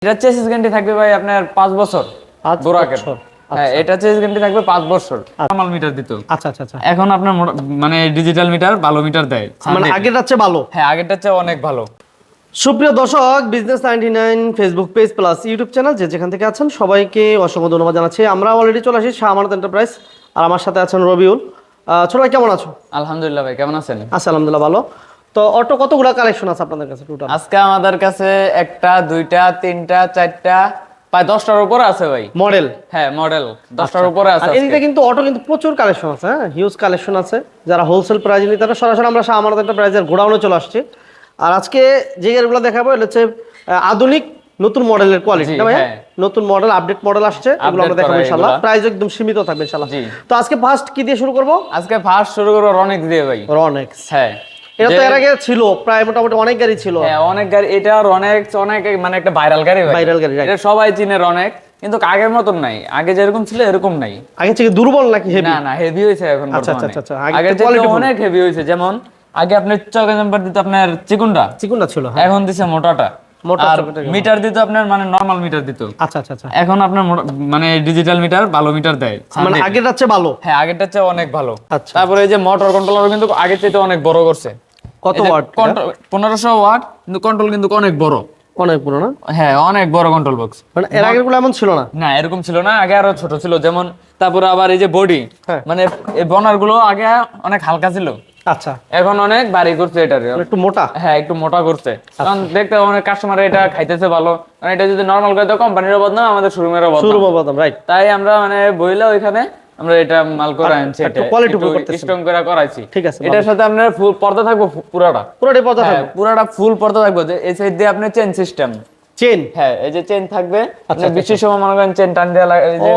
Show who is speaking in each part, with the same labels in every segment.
Speaker 1: এটা chassis guarantee থাকবে ভাই আপনার 5 বছর।
Speaker 2: 5
Speaker 1: বোরাকের।
Speaker 2: বছর।
Speaker 1: হ্যাঁ, এটা চেসিস গ্যারান্টি থাকবে 5 বছর। নরমাল মিটার দিত।
Speaker 2: আচ্ছা আচ্ছা আচ্ছা।
Speaker 1: এখন আপনার মানে ডিজিটাল মিটার ভালো মিটার দেয়।
Speaker 2: মানে আগেরটা চেয়ে ভালো।
Speaker 1: হ্যাঁ, আগেরটা চেয়ে অনেক ভালো।
Speaker 2: সুপ্রিয় দর্শক, business 99 Facebook page plus YouTube channel যেখান থেকে আছেন সবাইকে অসংখ্য ধন্যবাদ জানাচ্ছি। আমরা অলরেডি চলে আসি শাহ আমানত এন্টারপ্রাইজ, আর আমার সাথে আছেন রবিউল। ছোট ভাই কেমন আছো?
Speaker 1: আলহামদুলিল্লাহ ভাই, কেমন আছেন?
Speaker 2: আচ্ছা, আলহামদুলিল্লাহ ভালো। তো অটো কতগুলো কালেকশন আছে আপনাদের কাছে টোটাল?
Speaker 1: আজকে আমাদের কাছে একটা, দুইটা, তিনটা, চারটা, প্রায় 10টার উপরে আছে ভাই
Speaker 2: মডেল।
Speaker 1: হ্যাঁ, মডেল 10টার উপরে আছে।
Speaker 2: আর এদিকে কিন্তু অটো কিন্তু প্রচুর কালেকশন আছে, হ্যাঁ, হিউজ কালেকশন আছে। যারা হোলসেল প্রাইজে নিতে তারা সরাসরি আমরা শাহ আমানত এন্টারপ্রাইজের গোডাউনে চলে আসছি। আর আজকে যে গাড়িগুলো দেখাবো এটা হচ্ছে আধুনিক নতুন মডেলের কোয়ালিটি, না ভাই? নতুন মডেল, আপডেট মডেল আসছে, এগুলো আমরা দেখাবো ইনশাআল্লাহ। প্রাইস একদম সীমিত থাকবে ইনশাআল্লাহ। তো আজকে ফার্স্ট কি দিয়ে শুরু করব?
Speaker 1: আজকে ফার্স্ট শুরু করব রনেক্স দিয়ে ভাই।
Speaker 2: রনেক্স,
Speaker 1: হ্যাঁ।
Speaker 2: এটা তো এর আগে ছিল, প্রায় মোটামুটি অনেক গাড়ি ছিল।
Speaker 1: হ্যাঁ, অনেক গাড়ি। এটা রনেক্স অনেক মানে একটা ভাইরাল গাড়ি ভাই।
Speaker 2: ভাইরাল গাড়ি,
Speaker 1: এটা সবাই চিনে রনেক্স, কিন্তু আগের মতন নাই। আগে যেরকম ছিল এরকম নাই।
Speaker 2: আগে থেকে দুর্বল নাকি হেভি?
Speaker 1: না না, হেভি হইছে এখন
Speaker 2: আচ্ছা
Speaker 1: বর্তমানে।
Speaker 2: আচ্ছা আচ্ছা,
Speaker 1: আগে থেকে অনেক হেভি হইছে। যেমন আগে আপনি চকের নাম্বার দিতে আপনার চিকুনটা
Speaker 2: ছিল,
Speaker 1: এখন দিছে মোটাটা। আর মিটার দিত আপনার মানে নরমাল মিটার দিত।
Speaker 2: আচ্ছা আচ্ছা আচ্ছা।
Speaker 1: এখন আপনার মানে ডিজিটাল মিটার ভালো মিটার দেয়,
Speaker 2: মানে আগেরটা চেয়ে ভালো।
Speaker 1: হ্যাঁ, আগেরটা চেয়ে অনেক ভালো।
Speaker 2: আচ্ছা।
Speaker 1: তারপরে এই যে মোটর কন্ট্রোলার কিন্তু আগের চেয়ে অনেক বড় করছে।
Speaker 2: কত ওয়াট?
Speaker 1: 1500 ওয়াট, কিন্তু কন্ট্রোল কিন্তু অনেক বড়,
Speaker 2: অনেক বড় না?
Speaker 1: হ্যাঁ, অনেক বড় কন্ট্রোল বক্স।
Speaker 2: মানে এর আগের গুলো এমন ছিল না?
Speaker 1: না, এরকম ছিল না। আগে আরো ছোট ছিল। যেমন তারপরে আবার এই যে বডি, মানে এই বনার গুলো আগে অনেক হালকা ছিল,
Speaker 2: আচ্ছা,
Speaker 1: এখন অনেক ভারী করছে। এটার
Speaker 2: একটু মোটা।
Speaker 1: হ্যাঁ, একটু মোটা করছে। কারণ দেখতে অনেক কাস্টমার এটা খাইতেছে ভালো। কারণ এটা যদি নরমাল করে তো কোম্পানিরও বদনাম, আমাদের শোরুমেরও বদনাম, রাইট? তাই আমরা মানে বইলা ওইখানে আমরা এটা মাল করে আনছি, এটা
Speaker 2: কোয়ালিটি ফুল করতেছি,
Speaker 1: স্ট্রং করে করাইছি।
Speaker 2: ঠিক আছে।
Speaker 1: এটার সাথে আপনার ফুল পর্দা থাকবে, পুরোটাই
Speaker 2: পর্দা থাকবে,
Speaker 1: পুরোটা ফুল পর্দা থাকবে। এই সাইড দিয়ে আপনি চেন সিস্টেম,
Speaker 2: চেন, হ্যাঁ,
Speaker 1: এই যে চেন থাকবে। আপনি বেশি সময় মনে করেন চেন টান দেয়া লাগে, এই যে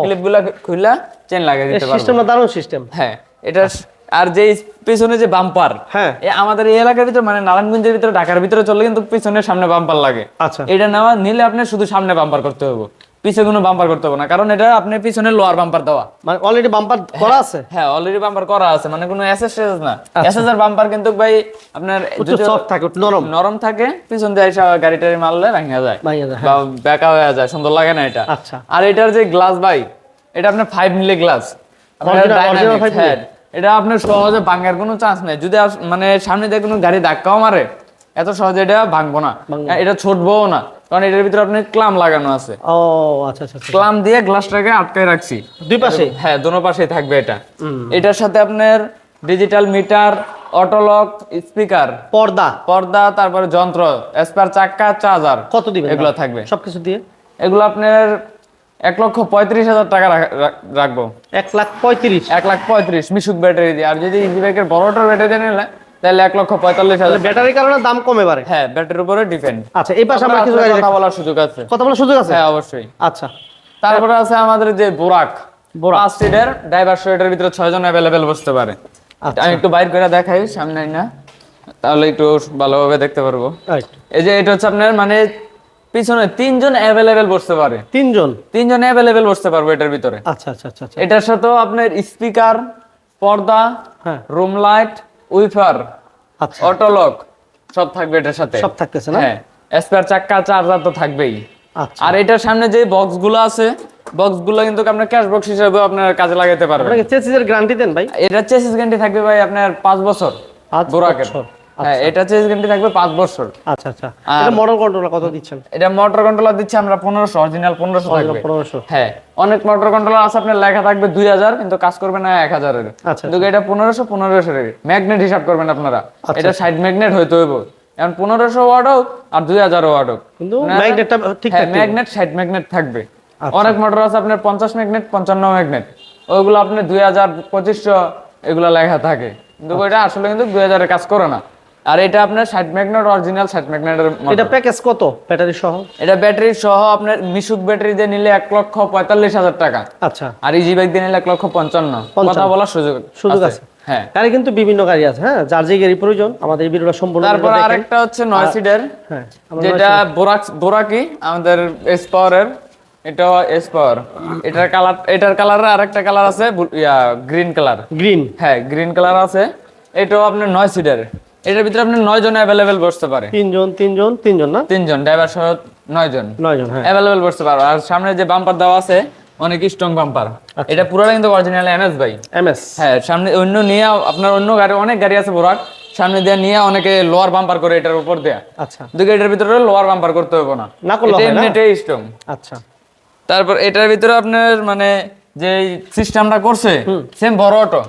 Speaker 1: ক্লিপগুলো খুললা চেন লাগিয়ে দিতে পারবেন।
Speaker 2: সিস্টেমটা দারুণ সিস্টেম।
Speaker 1: হ্যাঁ, এটা। আর যে পিছনে যে বাম্পার,
Speaker 2: হ্যাঁ,
Speaker 1: আমাদের এই এলাকার ভিতরে মানে নারায়ণগঞ্জের ভিতরে, ঢাকার ভিতরে চললে কিন্তু পিছনে সামনে বাম্পার লাগে।
Speaker 2: আচ্ছা,
Speaker 1: এটা নিলে আপনি শুধু সামনে বাম্পার করতে হবে, পিছে কোনো বাম্পার করতে হবে না। কারণ এটা আপনি পিছনে লোয়ার বাম্পার দেওয়া,
Speaker 2: মানে অলরেডি বাম্পার করা আছে।
Speaker 1: হ্যাঁ, অলরেডি বাম্পার করা আছে, মানে কোনো এসএস না। এসএস এর বাম্পার কিন্তু ভাই আপনার
Speaker 2: একটু সফট থাকে,
Speaker 1: নরম থাকে। পিছন দিয়ে এসে গাড়িটারি মারলে ভাঙা যায় বা বেঁকা হয়ে যায়, সুন্দর লাগে না এটা।
Speaker 2: আচ্ছা।
Speaker 1: আর এটার যে গ্লাস ভাই, এটা আপনার 5 মিলি গ্লাস। হ্যাঁ, এটা আপনার সহজে ভাঙার কোনো চান্স নেই। যদি মানে সামনে দিয়ে কোনো গাড়ি ধাক্কাও মারে, এত সহজে এটা ভাঙবো না, এটা ছুটবো না। কারণ এটার ভিতরে আপনার ক্লাম লাগানো আছে।
Speaker 2: ও আচ্ছা আচ্ছা,
Speaker 1: ক্লাম দিয়ে গ্লাসটাকে আটকায় রাখছি
Speaker 2: দুই পাশে।
Speaker 1: হ্যাঁ, দোনো পাশেই থাকবে এটা। এটার সাথে আপনার digital meter, auto lock, speaker, পর্দা, তারপরে যন্ত্র, স্পেয়ার চাকা, চার্জার,
Speaker 2: কত দিবেন
Speaker 1: এগুলো থাকবে
Speaker 2: সবকিছু দিয়ে?
Speaker 1: এগুলো আপনার 1,35,000 টাকা রাখবো।
Speaker 2: 1,35,000?
Speaker 1: 1,35,000 মিশুক ব্যাটারি দিয়ে। আর যদি ইজি বাইকের বড়টার ব্যাটারি দিয়ে নিলে তাহলে 1,45,000।
Speaker 2: ব্যাটারির কারণে দাম কমে পারে?
Speaker 1: হ্যাঁ, ব্যাটারির উপরে ডিপেন্ড।
Speaker 2: আচ্ছা, এই পাশে আমরা কিছু
Speaker 1: কথা বলার সুযোগ আছে।
Speaker 2: কথা বলার সুযোগ আছে?
Speaker 1: হ্যাঁ, অবশ্যই।
Speaker 2: আচ্ছা।
Speaker 1: তারপরে আছে আমাদের যে বোরাক 5 সিটের ড্রাইভার সহ, এটার ভিতরে 6 জন अवेलेबल বসতে পারে। আমি একটু বাইর করে দেখাই সামনে না, তাহলে একটু ভালোভাবে দেখতে পারবো। এই যে এটা হচ্ছে আপনার মানে পিছনে 3 জন अवेलेबल বসতে পারে। 3 জন अवेलेबल বসতে পারবে এটার ভিতরে।
Speaker 2: আচ্ছা আচ্ছা আচ্ছা।
Speaker 1: এটার সাথেও আপনার স্পিকার, পর্দা, রুম লাইট, উইফার, আচ্ছা, অটো লক সব থাকবে এটার সাথে। সব থাকতেছে না? হ্যাঁ, স্পেয়ার চাকা, চার্জার তো থাকবেই। আচ্ছা। আর এটার সামনে যে বক্সগুলো আছে, বক্সগুলো কিন্তু আপনার ক্যাশ বক্স হিসেবে আপনার কাজে লাগাতে পারবেন।
Speaker 2: আপনারা চেসিসের গ্যারান্টি দেন ভাই?
Speaker 1: এটা চেসিস গ্যারান্টি থাকবে ভাই আপনার 5 বছর। বোরাকের। হ্যাঁ, এটা চেসিস গ্যারান্টি থাকবে 5 বছর।
Speaker 2: আচ্ছা আচ্ছা। এটা মোটর কন্ট্রোলার কত দিচ্ছেন? এটা
Speaker 1: মোটর কন্ট্রোলার দিচ্ছি আমরা 1500, অরিজিনাল 1500 থাকবে।
Speaker 2: 1500? হ্যাঁ,
Speaker 1: অনেক মোটর কন্ট্রোলার আছে আপনার লেখা থাকবে 2000, কিন্তু কাজ করবে না 1000 এর। কিন্তু এটা 1500 এর ম্যাগনেট হিসাব করবেন আপনারা। এটা সাইড ম্যাগনেট হইতে হইব। এখন 1500 ওয়াট হোক আর 2000 ওয়াট হোক, কিন্তু ম্যাগনেটটা ঠিক থাকবে। ম্যাগনেট সাইড ম্যাগনেট থাকবে। অনেক মোটর আছে আপনার 50 ম্যাগনেট, 55 ম্যাগনেট, ওইগুলো আপনার 2000, 2500 এগুলো লেখা থাকে, কিন্তু এটা আসলে কিন্তু 2000 এর কাজ করে না। আর এটা আপনার 60 ম্যাগনেট, অরিজিনাল 60 ম্যাগনেটের।
Speaker 2: এটা প্যাকেজ কত ব্যাটারি সহ? এটা
Speaker 1: ব্যাটারি সহ আপনার মিশুক ব্যাটারি দিয়ে নিলে 1,45,000 টাকা। আচ্ছা। আর ইজি বাইক দিয়ে নিলে 1,55,000। কথা বলার সুযোগ আছে। হ্যাঁ, গাড়ি কিন্তু বিভিন্ন গাড়ি আছে। হ্যাঁ, যার যে গাড়ি প্রয়োজন আমাদের এই ভিডিওটা সম্পূর্ণ দেখেন। তারপর আরেকটা হচ্ছে 9 সিটের, হ্যাঁ, যেটা বোরাকি আমাদের এস পাওয়ারের। এটা এস পাওয়ার। এটার কালার আরেকটা কালার আছে, গ্রিন কালার। হ্যাঁ, গ্রিন কালার আছে। এটাও আপনার 9 সিটের। এটার ভিতরে আপনার 9 জন अवेलेबल বসতে পারে। 3 জন না? 3 জন ড্রাইভার সহ 9 জন
Speaker 2: 9 জন, হ্যাঁ
Speaker 1: अवेलेबल বসতে পারবে। আর সামনে যে বাম্পার দেওয়া আছে অনেক স্ট্রং বাম্পার, এটা পুরোটা কিন্তু অরিজিনাল এমএস ভাই।
Speaker 2: এমএস,
Speaker 1: হ্যাঁ সামনে অন্য নিয়ে আপনার অন্য গাড়ি অনেক গাড়ি আছে বোরাক, সামনে দিয়ে নিয়ে অনেকে লোয়ার বাম্পার করে এটার উপর দেয়া।
Speaker 2: আচ্ছা,
Speaker 1: দুটো এটার ভিতরে লোয়ার বাম্পার করতে হবে না,
Speaker 2: না করলে
Speaker 1: এটা
Speaker 2: হয় না।
Speaker 1: এমনিতেই স্ট্রং।
Speaker 2: আচ্ছা,
Speaker 1: তারপর এটার ভিতরে আপনার মানে যে সিস্টেমটা করছে সেম বড় অটো,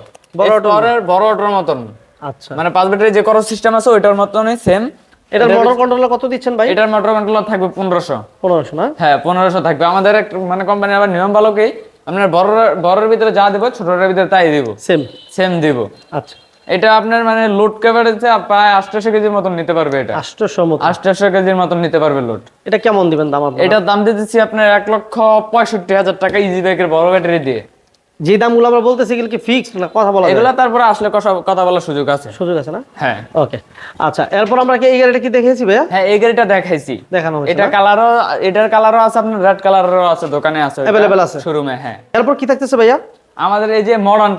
Speaker 1: বড় অটোর মতন।
Speaker 2: আচ্ছা,
Speaker 1: মানে 5 ব্যাটারি যে করো সিস্টেম আছে ওইটার মতনই সেম।
Speaker 2: এটার মোটর কন্ট্রোলার কত দিচ্ছেন ভাই?
Speaker 1: এটার মোটর কন্ট্রোলার থাকবে 1500।
Speaker 2: 1500 না?
Speaker 1: হ্যাঁ 1500 থাকবে। আমাদের একটা মানে কোম্পানি আবার নিয়ম ভালো কি, আপনার বড়ের ভিতরে যা দেব ছোটটার ভিতরে তাই দিব, সেম দিব।
Speaker 2: আচ্ছা,
Speaker 1: এটা আপনার মানে লোড ক্যাপাসিটি প্রায় 800 কেজির মতন নিতে পারবে। এটা 800 কেজির মতন নিতে পারবে লোড।
Speaker 2: এটা কেমন দিবেন দাম আপনারা?
Speaker 1: এটার দাম দিতেছি আপনার 1,65,000 টাকা ইজি বাইকের বড় ব্যাটারি দিয়ে।
Speaker 2: যে দামগুলো আমরা বলতেছি এগুলো কি ফিক্সড না কথা বলা যায়?
Speaker 1: এগুলা তারপরে আসলে কথা বলার সুযোগ আছে।
Speaker 2: সুযোগ আছে না?
Speaker 1: হ্যাঁ
Speaker 2: ওকে, আচ্ছা এরপর আমরা কি এই গাড়িটা কি দেখিয়েছি ভাইয়া?
Speaker 1: হ্যাঁ এই গাড়িটা দেখাইছি,
Speaker 2: দেখানো হয়েছে
Speaker 1: এটা কালারও, এটার কালারও আছে আপনার রেড কালারেরও আছে, দোকানে আছে
Speaker 2: अवेलेबल আছে
Speaker 1: শোরুমে। হ্যাঁ
Speaker 2: এরপর কি থাকতেছে ভাইয়া?
Speaker 1: আমাদের এই যে মডার্ন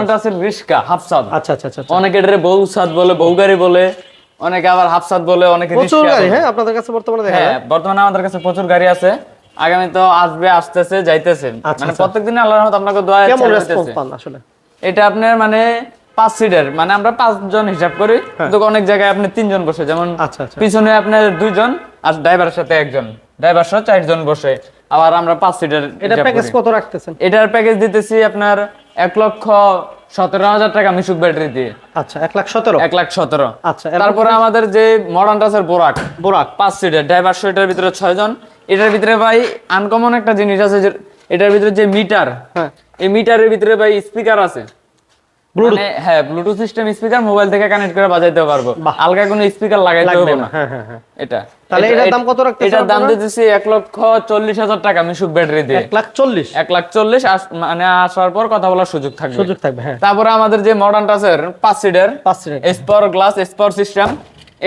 Speaker 1: ট্রাসের রিস্কা হাফসাদ।
Speaker 2: আচ্ছা আচ্ছা আচ্ছা,
Speaker 1: অনেকে এটারে বউসাদ বলে, বউ গাড়ি বলে, অনেকে আবার হাফসাদ বলে, অনেকে
Speaker 2: প্রচুর গাড়ি। হ্যাঁ আপনাদের কাছে বর্তমানে দেখা যায়?
Speaker 1: হ্যাঁ বর্তমানে আমাদের কাছে প্রচুর গাড়ি আছে, আগামী তো আসবে, আসতেছে, যাইতেছে। মানে প্রত্যেকদিন আল্লাহর রহমত আপনাকে দোয়া
Speaker 2: কেমন রেসপন্স পান আসলে?
Speaker 1: এটা আপনার মানে 5 সিটার, মানে আমরা 5 জন হিসাব করি, কিন্তু অনেক জায়গায় আপনি 3 জন বসে, যেমন পিছনে আপনার 2 জন আর ড্রাইভারের সাথে 1 জন, ড্রাইভার সহ 4 জন বসে। আবার আমরা 5 সিটার।
Speaker 2: এটা প্যাকেজ কত রাখতেছেন?
Speaker 1: এটার প্যাকেজ দিতেছি আপনার 1,17,000 টাকা মিশুক ব্যাটারি দিয়ে।
Speaker 2: আচ্ছা 1,17,000।
Speaker 1: 1,17,000।
Speaker 2: আচ্ছা
Speaker 1: তারপরে আমাদের যে মডার্ন টাসের বোরাক 5 সিটার, ড্রাইভার সহ এটার ভিতরে 6 জন। এটার ভিতরে ভাই আনকমন একটা জিনিস আছে, যে এটার ভিতরে যে মিটার,
Speaker 2: হ্যাঁ
Speaker 1: এই মিটারের ভিতরে ভাই স্পিকার আছে, মানে হ্যাঁ ব্লুটুথ সিস্টেম স্পিকার, মোবাইল থেকে কানেক্ট করে বাজাইতে পারবো, আলগা কোনো স্পিকার লাগাইতে হবে না।
Speaker 2: হ্যাঁ হ্যাঁ হ্যাঁ।
Speaker 1: এটা
Speaker 2: তাহলে এটার দাম কত রাখতেছেন?
Speaker 1: এটার দাম দিতেছি 1,40,000 টাকা মিশুক ব্যাটারি দিয়ে।
Speaker 2: 1,40,000।
Speaker 1: 1,40,000 মানে আসার পর কথা বলার সুযোগ থাকবে।
Speaker 2: হ্যাঁ।
Speaker 1: তারপরে আমাদের যে মডার্ন টাসের 5 সিটার স্পার গ্লাস স্পার সিস্টেম,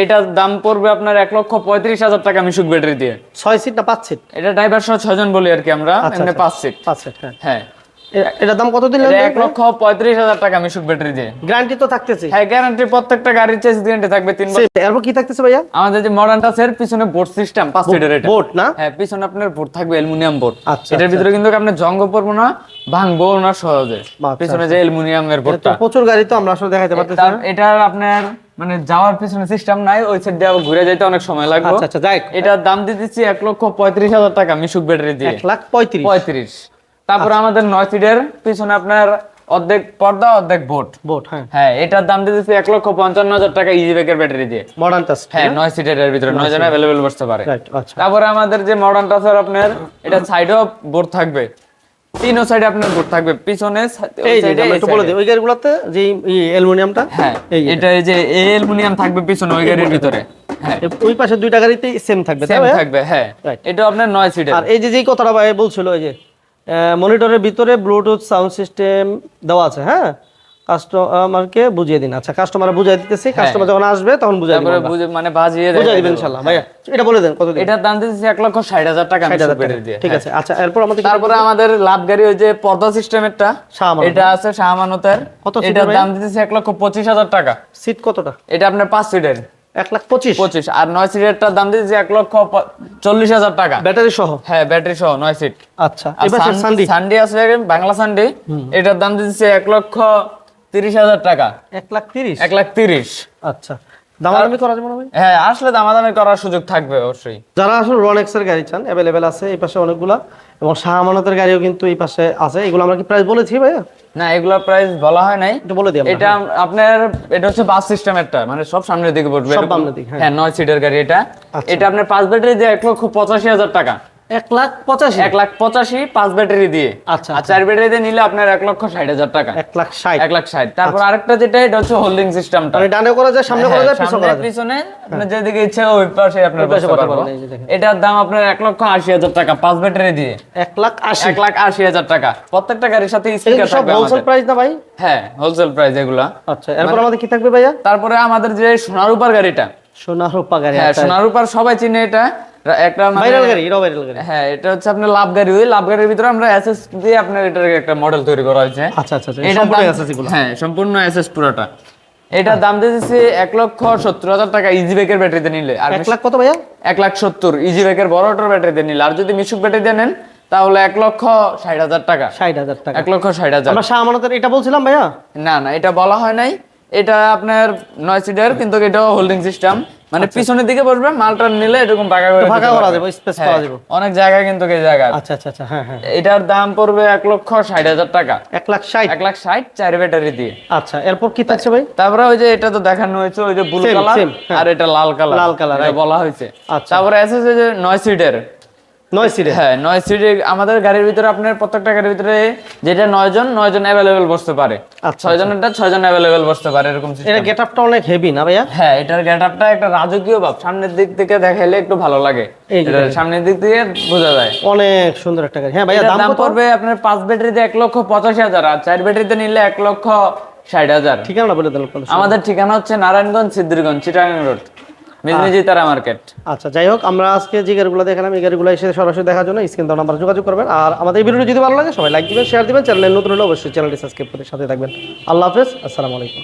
Speaker 1: এটার দাম পড়বে আপনার 1,35,000 টাকা মিশুক ব্যাটারি দিয়ে।
Speaker 2: 6 সিট না 5 সিট?
Speaker 1: এটা ড্রাইভার সহ 6 জন বলি আর কি আমরা, এমনি 5 সিট।
Speaker 2: 5 সিট,
Speaker 1: হ্যাঁ।
Speaker 2: এটার দাম কত দিন?
Speaker 1: 1,35,000 টাকা মিশুক ব্যাটারি দিয়ে।
Speaker 2: গ্যারান্টি তো থাকতেছে?
Speaker 1: হ্যাঁ গ্যারান্টি, প্রত্যেকটা গাড়ির চেস গ্যারান্টি থাকবে 3 বছর।
Speaker 2: এরপর কি থাকতেছে ভাইয়া?
Speaker 1: আমাদের যে মডার্ন টাসের পিছনে বোর্ড সিস্টেম 5 সিটার, এটা
Speaker 2: বোর্ড না?
Speaker 1: হ্যাঁ পিছনে আপনার বোর্ড থাকবে অ্যালুমিনিয়াম বোর্ড।
Speaker 2: আচ্ছা,
Speaker 1: এটার ভিতরে কিন্তু আপনি জং পড়বো না, ভাঙবো না সহজে। পিছনে যে অ্যালুমিনিয়ামের বোর্ডটা,
Speaker 2: প্রচুর গাড়ি তো আমরা আসলে দেখাইতে পারতেছি না।
Speaker 1: এটার আপনার মানে যাওয়ার পিছনে সিস্টেম নাই, ওই সাইড দিয়ে ঘুরে যাইতে অনেক সময় লাগবে।
Speaker 2: আচ্ছা আচ্ছা, যাই
Speaker 1: এটার দাম দিতেছি 1,35,000 টাকা মিশুক ব্যাটারি দিয়ে।
Speaker 2: 1,35,000।
Speaker 1: তারপর আমাদের 9 সিটের পিছনে আপনার অর্ধেক পর্দা অর্ধেক বোর্ড। হ্যাঁ এটার দাম দিতেছি 1,55,000 টাকা ইজি বাইকের ব্যাটারি দিয়ে।
Speaker 2: মডার্ন টাস,
Speaker 1: হ্যাঁ 9 সিটের ভিতরে 9 জন अवेलेबल বসতে পারে।
Speaker 2: আচ্ছা।
Speaker 1: তারপরে আমাদের যে মডার্ন টাসের আপনার এটা সাইডেও বোর্ড থাকবে, তিনও সাইডে আপনার বোর্ড থাকবে, পিছনে
Speaker 2: এই যে আমরা একটু বলে দিই, ওই গাড়িগুলোতে যে অ্যালুমিনিয়ামটা,
Speaker 1: হ্যাঁ এটা এই যে অ্যালুমিনিয়াম থাকবে পিছনে ওই গাড়ির ভিতরে। হ্যাঁ
Speaker 2: ওই পাশে দুইটা গাড়িতেই সেম থাকবে,
Speaker 1: সেম থাকবে। হ্যাঁ এটা আপনার 9 সিটের।
Speaker 2: আর এই যে কথাটা ভাই বলছিল, এই যে মনিটরের ভিতরে ব্লুটুথ সাউন্ড সিস্টেম দেওয়া আছে। হ্যাঁ কাস্টমারকে বুঝিয়ে দিন। আচ্ছা কাস্টমার বুঝিয়ে দিতেছি, কাস্টমার যখন আসবে তখন বুঝিয়ে দিবেন,
Speaker 1: মানে বাজিয়ে
Speaker 2: দিবেন ইনশাআল্লাহ। ভাইয়া এটা বলে দেন কত দিন?
Speaker 1: এটার দাম দিতেছি 1,60,000 টাকা ব্যাটারি দিয়ে।
Speaker 2: ঠিক আছে। আচ্ছা এরপর
Speaker 1: তারপরে আমাদের লাভ গাড়ি ওই যে পর্দা সিস্টেমেরটা, এটা আছে শাহমানতের, এটার দাম দিতেছি 1,25,000 টাকা।
Speaker 2: সিট কতটা?
Speaker 1: এটা আপনার 5 সিটের
Speaker 2: 1,25,000।
Speaker 1: আর 9 সিটেরটার দাম দিতেছি 1,40,000 টাকা
Speaker 2: ব্যাটারি সহ।
Speaker 1: হ্যাঁ ব্যাটারি সহ 9 সিট।
Speaker 2: আচ্ছা এবার
Speaker 1: সানডে আছে বাংলা সানডে, এটার দাম দিতেছি 1,30,000 টাকা।
Speaker 2: 1,30,000?
Speaker 1: 1,30,000।
Speaker 2: আচ্ছা দামাদামি করা যাবে না ভাই?
Speaker 1: হ্যাঁ আসলে দামাদামি করার সুযোগ থাকবে অবশ্যই।
Speaker 2: যারা আসলে রনেক্স এর গাড়ি চান अवेलेबल আছে এই পাশে অনেকগুলা, এবং শাহ আমানতের গাড়িও কিন্তু এই পাশে আছে। এগুলো আমরা কি প্রাইস বলেছি ভাইয়া?
Speaker 1: না এগুলোর প্রাইস বলা হয় নাই,
Speaker 2: একটু বলে দিই আমরা।
Speaker 1: এটা আপনার এটা হচ্ছে বাস সিস্টেমেরটা, মানে সব সামনের দিকে বসবে,
Speaker 2: সব সামনের দিকে।
Speaker 1: হ্যাঁ 9 সিটের গাড়ি এটা। এটা আপনার 5 ব্যাটারি দিয়ে 1,85,000 টাকা।
Speaker 2: 1,85,000?
Speaker 1: 1,85,000 5 ব্যাটারি দিয়ে।
Speaker 2: আচ্ছা
Speaker 1: আর 4 ব্যাটারি দিয়ে নিলে আপনার 1,60,000 টাকা।
Speaker 2: 1,60,000।
Speaker 1: 1,60,000। তারপর আরেকটা যেটা, এটা হচ্ছে হোল্ডিং সিস্টেমটা,
Speaker 2: মানে ডানে করা যায়, সামনে করা যায়, পিছনে করা যায়।
Speaker 1: পিছনে আপনার যেদিকে ইচ্ছে ওই পাশে আপনার বসতে পারবেন। এটার দাম আপনার 1,80,000 টাকা 5 ব্যাটারি দিয়ে।
Speaker 2: 1,80,000?
Speaker 1: 1,80,000 টাকা। প্রত্যেকটা গাড়ির সাথে স্পিকার থাকবে।
Speaker 2: সব হোলসেল প্রাইস না ভাই?
Speaker 1: হ্যাঁ হোলসেল প্রাইস এগুলা।
Speaker 2: আচ্ছা এরপর আমাদের কি থাকবে ভাইয়া?
Speaker 1: তারপরে আমাদের যে সোনারূপার গাড়িটা,
Speaker 2: সোনারূপা গাড়ি।
Speaker 1: হ্যাঁ সোনারূপার সবাই চিনে, এটা একটা
Speaker 2: ভাইরাল গাড়ি, এটা ভাইরাল গাড়ি।
Speaker 1: হ্যাঁ এটা হচ্ছে আপনার লাভ গাড়ি। ওই লাভ গাড়ির ভিতরে আমরা এসএস দিয়ে আপনার এটার একটা মডেল তৈরি করা হয়েছে।
Speaker 2: আচ্ছা আচ্ছা, এটা সম্পূর্ণ এসএস গুলো।
Speaker 1: হ্যাঁ সম্পূর্ণ এসএস পুরোটা। এটার দাম দিতেছি 1,70,000 টাকা ইজি বাইকের ব্যাটারিতে নিলে। আর
Speaker 2: 1 লাখ কত ভাইয়া?
Speaker 1: 1,70,000 ইজি বাইকের বড় অটোর ব্যাটারিতে নিলে। আর যদি মিশুক ব্যাটারিতে নেন তাহলে 1,60,000 টাকা।
Speaker 2: 60,000 টাকা।
Speaker 1: 1,60,000।
Speaker 2: আমরা শাহ আমানতের এটা বলছিলাম ভাইয়া?
Speaker 1: না এটা বলা হয় নাই। এটা আপনার 9 সিটার, কিন্তু এটাও হোল্ডিং সিস্টেম, মানে পিছনের দিকে বসবে, মালটা নিলে এরকম ভাগা করে
Speaker 2: ভাগা করা যাবে, স্পেস করা যাবে।
Speaker 1: অনেক জায়গা কিন্তু এই জায়গা।
Speaker 2: আচ্ছা আচ্ছা আচ্ছা, হ্যাঁ হ্যাঁ।
Speaker 1: এটার দাম পড়বে 1,60,000 টাকা।
Speaker 2: 1,60,000।
Speaker 1: 1,60,000 4 ব্যাটারি দিয়ে।
Speaker 2: আচ্ছা, এরপর কি থাকছে ভাই?
Speaker 1: তারপরে ওই যে এটা তো দেখানো হয়েছে, ওই যে ব্লু কালার আর এটা লাল কালার।
Speaker 2: লাল কালার
Speaker 1: বলা হয়েছে।
Speaker 2: আচ্ছা।
Speaker 1: তারপরে আছে যে 9 সিটার।
Speaker 2: 9 সিটের?
Speaker 1: হ্যাঁ 9 সিটের। আমাদের গাড়ির ভিতরে আপনার প্রত্যেকটা গাড়ির ভিতরে যেটা 9 জন অ্যাভেলেবেল বসতে পারে। 6 জনেরটা 6 জন অ্যাভেলেবেল বসতে পারে, এরকম সিস্টেম।
Speaker 2: এটা গেটআপটা অনেক হেভি না ভাইয়া?
Speaker 1: হ্যাঁ, এটার গেটআপটা একটা রাজকীয় ভাব, সামনের দিক থেকে দেখাইলে একটু ভালো লাগে। এটা সামনের দিক থেকে বোঝা যায়।
Speaker 2: অনেক সুন্দর একটা গাড়ি। হ্যাঁ ভাইয়া,
Speaker 1: দাম পড়বে আপনার 5 ব্যাটারিতে 1,85,000, আর 4 ব্যাটারিতে নিলে 1,60,000।
Speaker 2: ঠিকানা বলে দেন।
Speaker 1: আমাদের ঠিকানা হচ্ছে নারায়ণগঞ্জ সিদ্ধিরগঞ্জ, চিটাগাং রোড, মিজমিজি তারা মার্কেট।
Speaker 2: আচ্ছা, যাই হোক, আমরা আজকে যে গাড়িগুলো দেখালাম এই গাড়িগুলো এসে সরাসরি দেখার জন্য স্ক্রিন নাম্বার যোগাযোগ করবেন। আর আমাদের এই ভিডিওটি যদি ভালো লাগে সবাই লাইক দিবেন, শেয়ার দিবেন, চ্যানেলে নতুন হলে অবশ্যই চ্যানেলটি সাবস্ক্রাইব করে সাথে থাকবেন। আল্লাহ হাফেজ, আসসালামু আলাইকুম।